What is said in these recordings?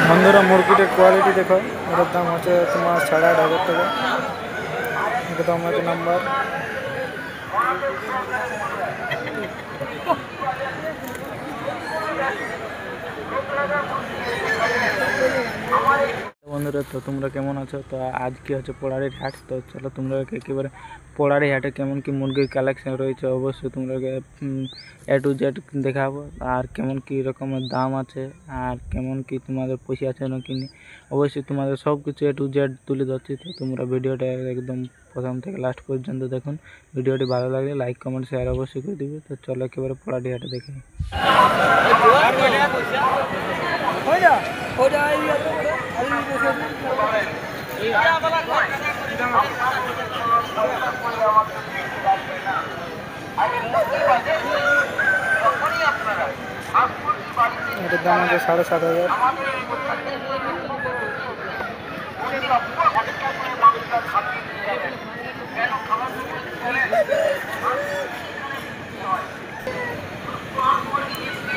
বন্ধুরা মুরগিটার কোয়ালিটি দেখো, এটার দাম হচ্ছে তোমার 8,500 টাকা। একদম এক নাম্বার। বন্ধুরা তো তোমরা কেমন আছো? তো আজকে হচ্ছে পোড়ারির হাট। তো চলো তোমরা একেবারে পোড়ারি হাটে কেমন কি মুরগির কালেকশন রয়েছে অবশ্যই তোমরাকে A to Z দেখাবো, আর কেমন কি রকমের দাম আছে, আর কেমন কি তোমাদের পয়সা আছে না কিনে অবশ্যই তোমাদের সব কিছু A to Z তুলে ধরছি। তো তোমরা ভিডিওটা একদম প্রথম থেকে লাস্ট পর্যন্ত দেখুন। ভিডিওটি ভালো লাগলে লাইক কমেন্ট শেয়ার অবশ্যই করে দিবে। তো চলো একেবারে পোড়ারি হাটে দেখে নিই। এটার দাম আছে 7,500।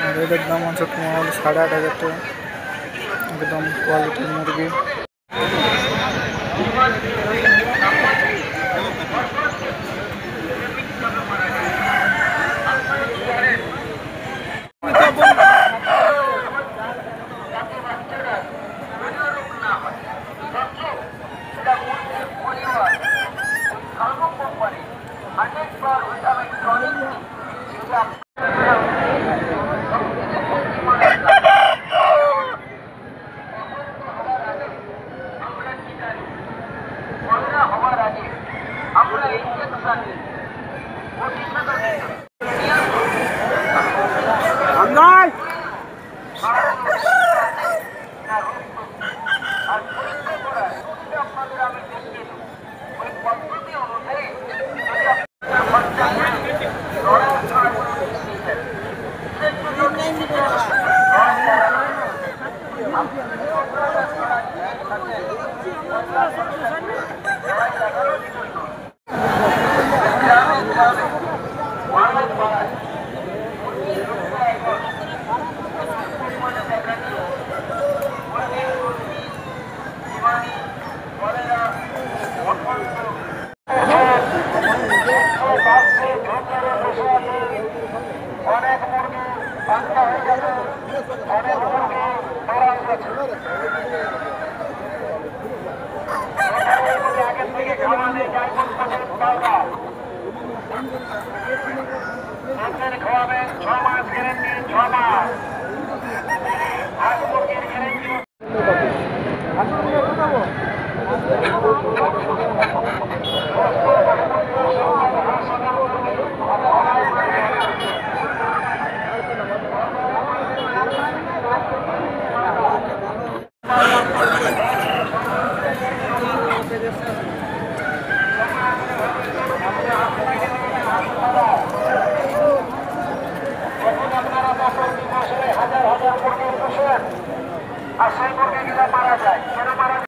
আর এটার দাম আছে তোমার 8,500 টাকা। একদম কোয়ালিটির মুরগি।